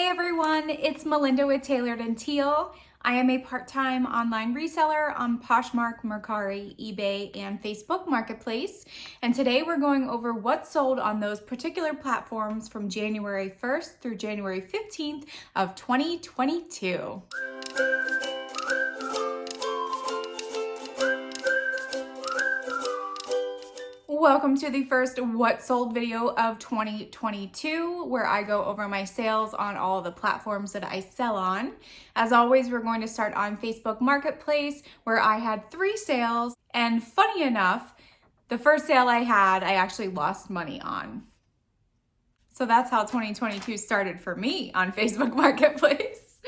everyone, it's Melinda with Tailored&Teal. I am a part-time online reseller on Poshmark, Mercari, eBay, and Facebook Marketplace. And today we're going over what sold on those particular platforms from January 1st through January 15th of 2022. Welcome to the first What Sold video of 2022, where I go over my sales on all the platforms that I sell on. As always, we're going to start on Facebook Marketplace, where I had 3 sales. And funny enough, the first sale I had, I actually lost money on. So that's how 2022 started for me on Facebook Marketplace.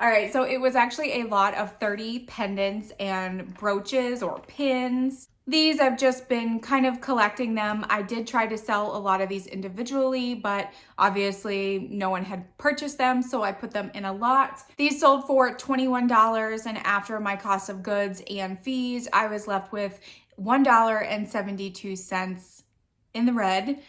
All right, so it was actually a lot of 30 pendants and brooches or pins. These I've just been kind of collecting them. I did try to sell a lot of these individually, but obviously no one had purchased them, so I put them in a lot. These sold for $21, and after my cost of goods and fees, I was left with $1.72 in the red.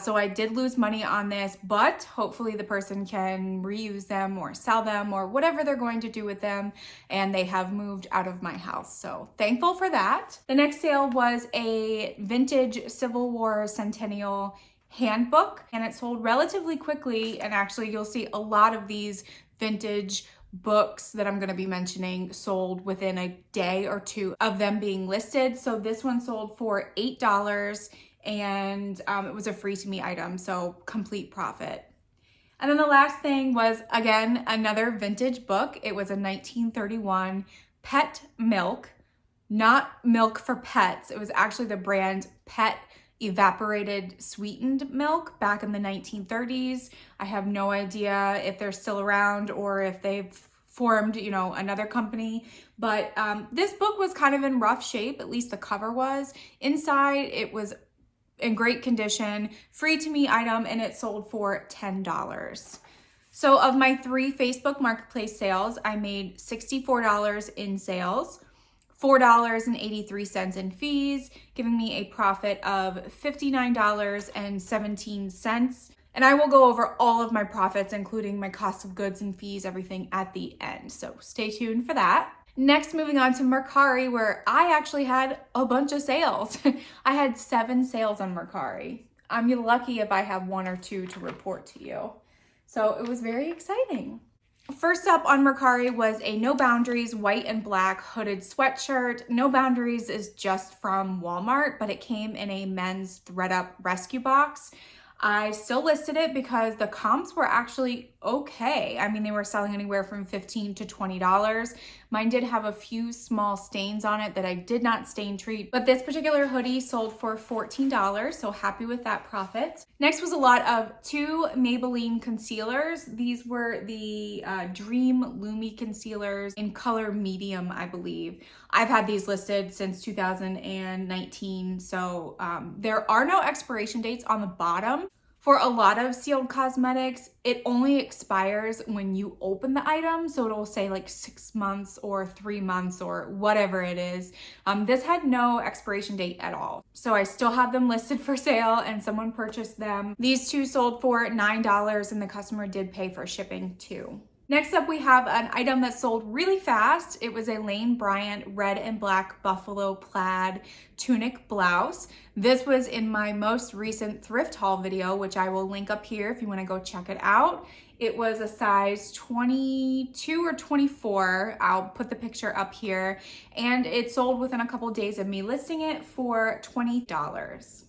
So I did lose money on this, but hopefully the person can reuse them or sell them or whatever they're going to do with them, and they have moved out of my house. So thankful for that. The next sale was a vintage Civil War Centennial handbook, and it sold relatively quickly, and actually you'll see a lot of these vintage books that I'm going to be mentioning sold within a day or two of them being listed. So this one sold for $8. And it was a free to me item, so complete profit. And then the last thing was, again, another vintage book. It was a 1931 Pet Milk, not milk for pets. It was actually the brand Pet Evaporated Sweetened Milk back in the 1930s. I have no idea if they're still around or if they've formed, another company. But this book was kind of in rough shape, at least the cover was. Inside, it was in great condition, free to me item, and it sold for $10. So of my 3 Facebook Marketplace sales, I made $64 in sales, $4.83 in fees, giving me a profit of $59.17. And I will go over all of my profits, including my cost of goods and fees, everything at the end. So stay tuned for that. Next, moving on to Mercari, where I actually had a bunch of sales. I had 7 sales on Mercari. I'm lucky if I have 1 or 2 to report to you. So it was very exciting. First up on Mercari was a No Boundaries white and black hooded sweatshirt. No Boundaries is just from Walmart, but it came in a men's ThredUp rescue box. I still listed it because the comps were actually okay. I mean, they were selling anywhere from $15 to $20. Mine did have a few small stains on it that I did not stain treat, but this particular hoodie sold for $14, so happy with that profit. Next was a lot of 2 Maybelline concealers. These were the Dream Lumi concealers in color medium, I believe. I've had these listed since 2019, so there are no expiration dates on the bottom. For a lot of sealed cosmetics, it only expires when you open the item. So it'll say like 6 months or 3 months or whatever it is. This had no expiration date at all. So I still have them listed for sale and someone purchased them. These 2 sold for $9 and the customer did pay for shipping too. Next up, we have an item that sold really fast. It was a Lane Bryant red and black buffalo plaid tunic blouse. This was in my most recent thrift haul video, which I will link up here if you want to go check it out. It was a size 22 or 24. I'll put the picture up here. And it sold within a couple days of me listing it for $20.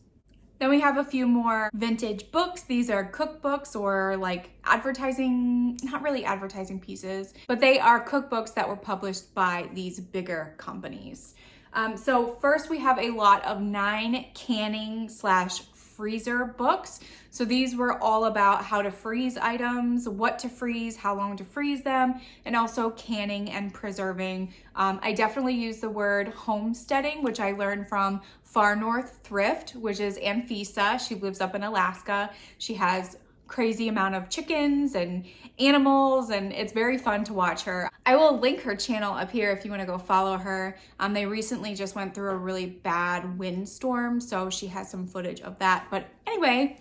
Then we have a few more vintage books. These are cookbooks or like advertising, not really advertising pieces, but they are cookbooks that were published by these bigger companies. So first we have a lot of 9 canning / freezer books. So these were all about how to freeze items, what to freeze, how long to freeze them, and also canning and preserving. I definitely use the word homesteading, which I learned from Far North Thrift, which is Anfisa. She lives up in Alaska. She has crazy amount of chickens and animals, and it's very fun to watch her. I will link her channel up here if you want to go follow her. They recently just went through a really bad windstorm, so she has some footage of that. But anyway,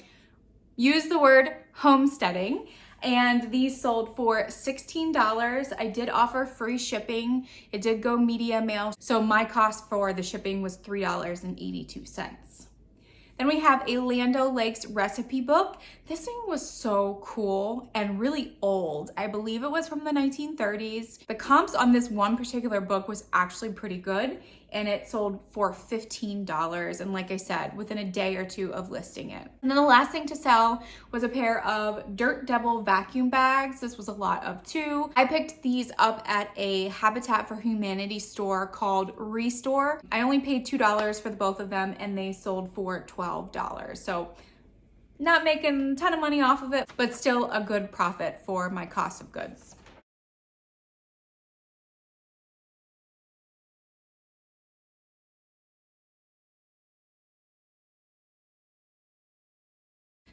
use the word homesteading. And these sold for $16. I did offer free shipping. It did go media mail, so my cost for the shipping was $3.82. Then we have a Land O'Lakes recipe book. This thing was so cool and really old. I believe it was from the 1930s. The comps on this one particular book was actually pretty good, and it sold for $15. And like I said, within a day or two of listing it. And then the last thing to sell was a pair of Dirt Devil vacuum bags. This was a lot of 2. I picked these up at a Habitat for Humanity store called Restore. I only paid $2 for the both of them, and they sold for $12. So not making a ton of money off of it, but still a good profit for my cost of goods.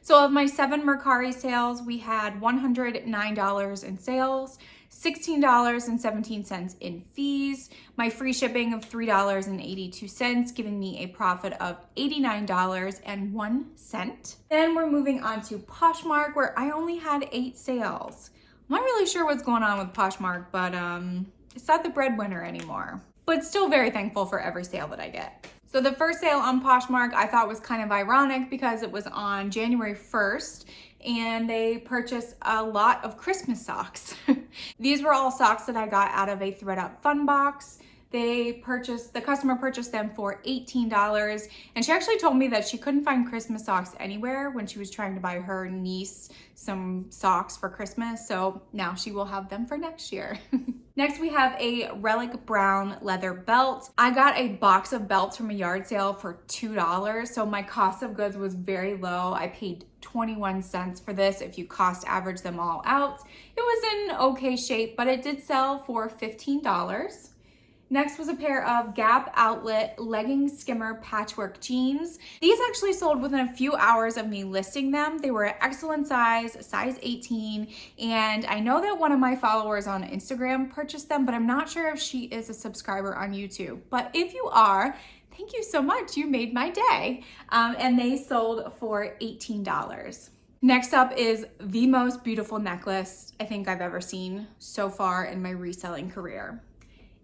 So of my 7 Mercari sales, we had $109 in sales, $16.17 in fees, my free shipping of $3.82, giving me a profit of $89.01. Then we're moving on to Poshmark, where I only had 8 sales. I'm not really sure what's going on with Poshmark, but it's not the breadwinner anymore. But still very thankful for every sale that I get. So the first sale on Poshmark I thought was kind of ironic because it was on January 1st and they purchased a lot of Christmas socks. These were all socks that I got out of a ThredUp fun box. The customer purchased them for $18, and she actually told me that she couldn't find Christmas socks anywhere when she was trying to buy her niece some socks for Christmas, so now she will have them for next year. Next, we have a Relic Brown leather belt. I got a box of belts from a yard sale for $2, so my cost of goods was very low. I paid 21 cents for this if you cost average them all out. It was in okay shape, but it did sell for $15. Next was a pair of Gap Outlet legging skimmer patchwork jeans. These actually sold within a few hours of me listing them. They were an excellent size 18, and I know that one of my followers on Instagram purchased them, but I'm not sure if she is a subscriber on YouTube. But if you are, thank you so much. You made my day. And they sold for $18. Next up is the most beautiful necklace I think I've ever seen so far in my reselling career.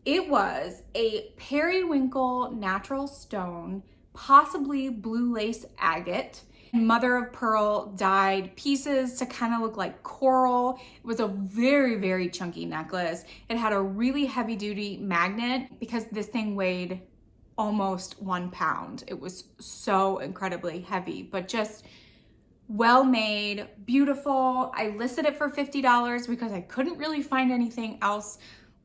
It was a periwinkle natural stone, possibly blue lace agate, mother of pearl dyed pieces to kind of look like coral. It was a very, very chunky necklace. It had a really heavy duty magnet because this thing weighed almost 1 pound. It was so incredibly heavy, but just well made, beautiful. I listed it for $50 because I couldn't really find anything else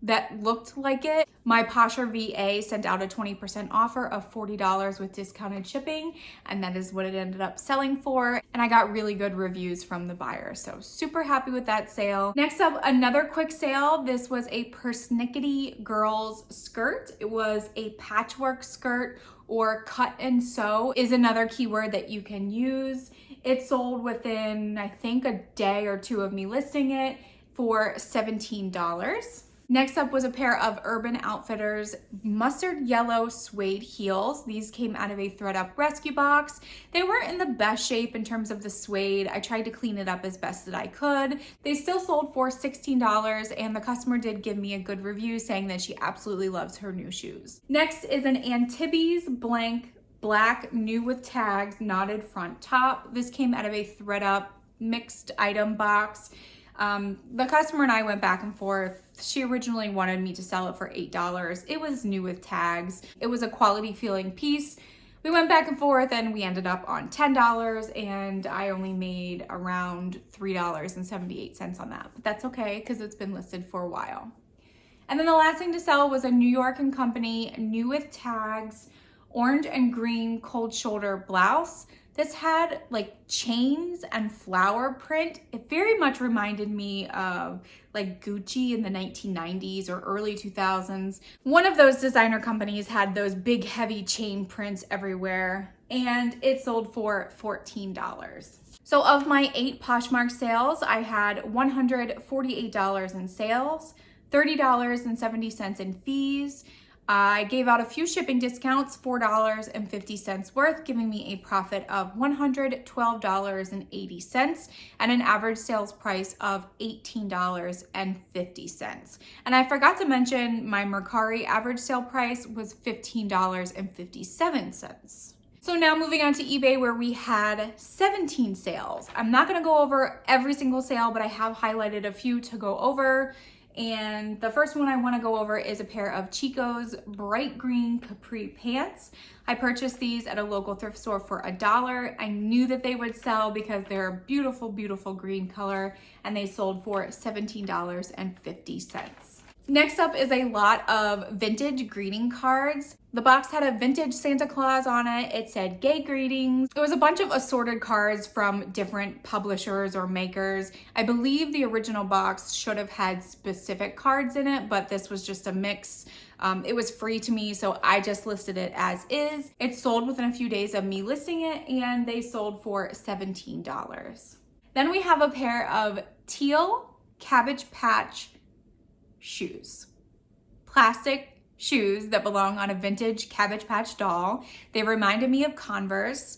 that looked like it. My Posher VA sent out a 20% offer of $40 with discounted shipping, and that is what it ended up selling for. And I got really good reviews from the buyer, so super happy with that sale. Next up, another quick sale. This was a persnickety girls skirt. It was a patchwork skirt, or cut and sew is another keyword that you can use. It sold within, I think, a day or two of me listing it for $17. Next up was a pair of Urban Outfitters mustard yellow suede heels. These came out of a ThredUp rescue box. They weren't in the best shape in terms of the suede. I tried to clean it up as best that I could. They still sold for $16, and the customer did give me a good review saying that she absolutely loves her new shoes. Next is an Antibes blank black new with tags knotted front top. This came out of a ThredUp mixed item box. The customer and I went back and forth. She originally wanted me to sell it for $8. It was new with tags. It was a quality feeling piece. We went back and forth and we ended up on $10, and I only made around $3.78 on that. But that's okay because it's been listed for a while. And then the last thing to sell was a New York & Company new with tags orange and green cold shoulder blouse. This had like chains and flower print. It very much reminded me of like Gucci in the 1990s or early 2000s. One of those designer companies had those big heavy chain prints everywhere, and it sold for $14. So of my 8 Poshmark sales, I had $148 in sales, $30.70 in fees, I gave out a few shipping discounts, $4.50 worth, giving me a profit of $112.80 and an average sales price of $18.50. And I forgot to mention my Mercari average sale price was $15.57. So now moving on to eBay, where we had 17 sales. I'm not gonna go over every single sale, but I have highlighted a few to go over. And the first one I wanna go over is a pair of Chico's bright green capri pants. I purchased these at a local thrift store for $1. I knew that they would sell because they're a beautiful, beautiful green color, and they sold for $17.50. Next up is a lot of vintage greeting cards. The box had a vintage Santa Claus on it. It said gay greetings. It was a bunch of assorted cards from different publishers or makers. I believe the original box should have had specific cards in it, but this was just a mix. It was free to me, so I just listed it as is. It sold within a few days of me listing it, and they sold for $17. Then we have a pair of teal Cabbage Patch shoes. Plastic shoes that belong on a vintage Cabbage Patch doll. They reminded me of Converse.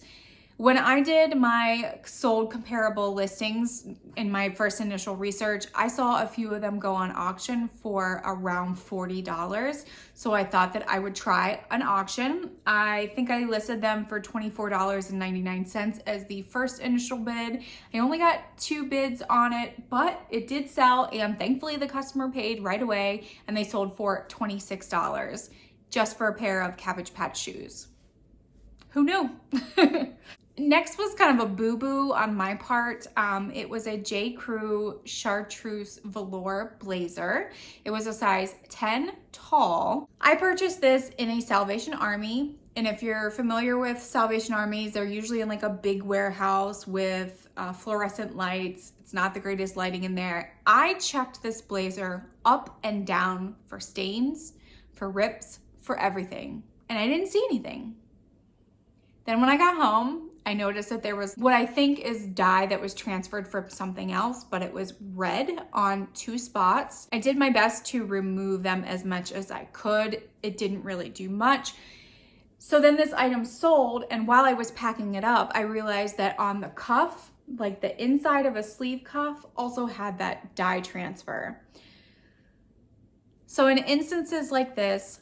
When I did my sold comparable listings in my first initial research, I saw a few of them go on auction for around $40. So I thought that I would try an auction. I think I listed them for $24.99 as the first initial bid. I only got 2 bids on it, but it did sell, and thankfully the customer paid right away, and they sold for $26 just for a pair of Cabbage Patch shoes. Who knew? Next was kind of a boo-boo on my part. It was a J. Crew chartreuse velour blazer. It was a size 10 tall. I purchased this in a Salvation Army. And if you're familiar with Salvation Armies, they're usually in like a big warehouse with fluorescent lights. It's not the greatest lighting in there. I checked this blazer up and down for stains, for rips, for everything. And I didn't see anything. Then when I got home, I noticed that there was what I think is dye that was transferred from something else, but it was red on 2 spots. I did my best to remove them as much as I could. It didn't really do much. So then this item sold, and while I was packing it up, I realized that on the cuff, like the inside of a sleeve cuff, also had that dye transfer. So in instances like this,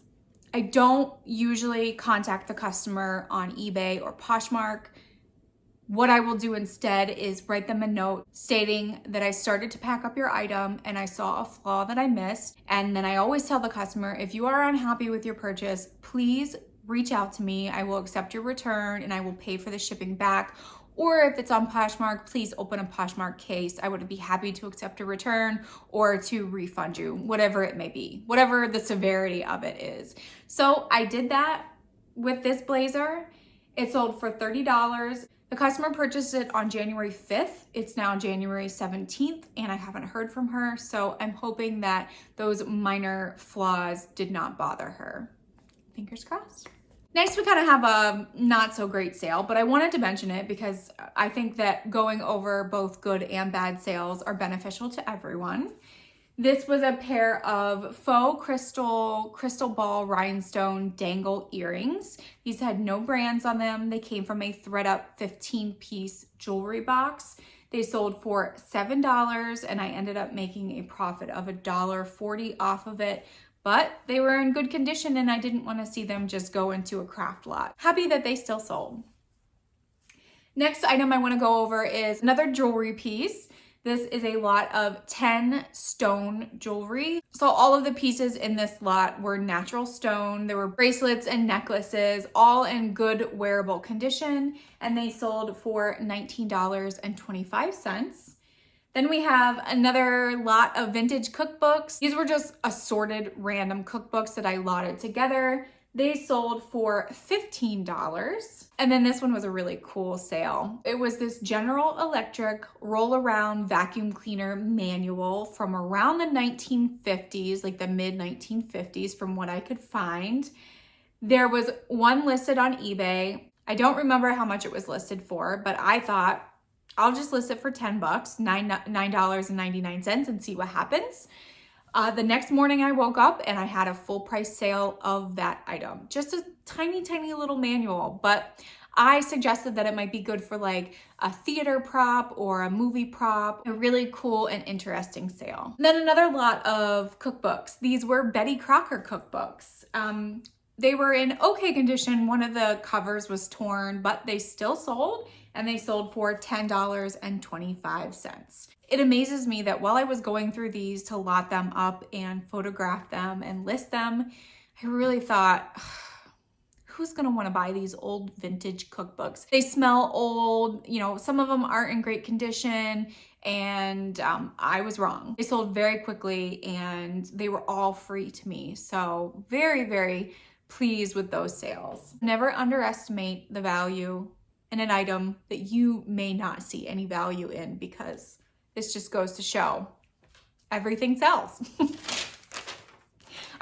I don't usually contact the customer on eBay or Poshmark. What I will do instead is write them a note stating that I started to pack up your item and I saw a flaw that I missed. And then I always tell the customer, if you are unhappy with your purchase, please reach out to me. I will accept your return and I will pay for the shipping back. Or if it's on Poshmark, please open a Poshmark case. I would be happy to accept a return or to refund you, whatever it may be, whatever the severity of it is. So I did that with this blazer. It sold for $30. The customer purchased it on January 5th. It's now January 17th, and I haven't heard from her. So I'm hoping that those minor flaws did not bother her. Fingers crossed. Next, we kind of have a not so great sale, but I wanted to mention it because I think that going over both good and bad sales are beneficial to everyone. This was a pair of faux crystal ball rhinestone dangle earrings. These had no brands on them. They came from a ThredUp 15-piece jewelry box. They sold for $7, and I ended up making a profit of $1.40 off of it. But they were in good condition, and I didn't want to see them just go into a craft lot. Happy that they still sold. Next item I want to go over is another jewelry piece. This is a lot of 10 stone jewelry. So all of the pieces in this lot were natural stone. There were bracelets and necklaces, all in good wearable condition, and they sold for $19.25. Then we have another lot of vintage cookbooks. These were just assorted random cookbooks that I lotted together. They sold for $15. And then this one was a really cool sale. It was this General Electric roll-around vacuum cleaner manual from around the 1950s, like the mid-1950s from what I could find. There was one listed on eBay. I don't remember how much it was listed for, but I thought, I'll just list it for $10, $9.99 and see what happens. The next morning I woke up and I had a full price sale of that item. Just a tiny, tiny little manual, but I suggested that it might be good for like a theater prop or a movie prop. A really cool and interesting sale. And then another lot of cookbooks. These were Betty Crocker cookbooks. They were in okay condition. One of the covers was torn, but they still sold, and they sold for $10.25. It amazes me that while I was going through these to lot them up and photograph them and list them, I really thought, who's gonna wanna buy these old vintage cookbooks? They smell old, you know, some of them aren't in great condition, and I was wrong. They sold very quickly and they were all free to me. So very, very pleased with those sales. Never underestimate the value in an item that you may not see any value in, because this just goes to show everything sells. All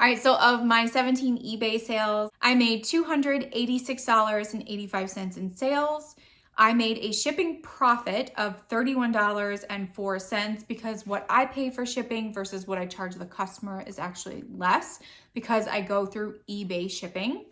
right, so of my 17 eBay sales, I made $286.85 in sales. I made a shipping profit of $31.04 because what I pay for shipping versus what I charge the customer is actually less because I go through eBay shipping.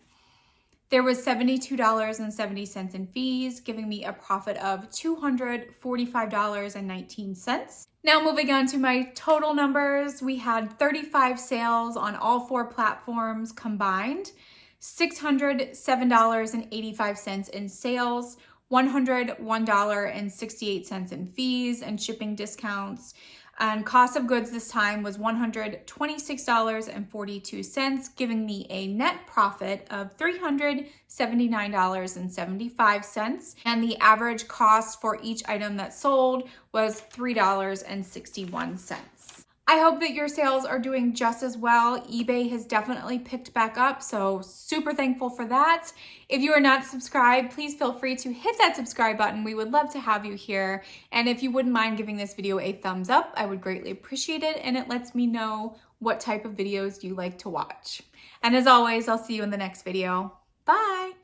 There was $72.70 in fees, giving me a profit of $245.19. Now moving on to my total numbers, we had 35 sales on all 4 platforms combined, $607.85 in sales, $101.68 in fees and shipping discounts. And cost of goods this time was $126.42, giving me a net profit of $379.75. And the average cost for each item that sold was $3.61. I hope that your sales are doing just as well. eBay has definitely picked back up, so super thankful for that. If you are not subscribed, please feel free to hit that subscribe button. We would love to have you here. And if you wouldn't mind giving this video a thumbs up, I would greatly appreciate it. And it lets me know what type of videos you like to watch. And as always, I'll see you in the next video. Bye.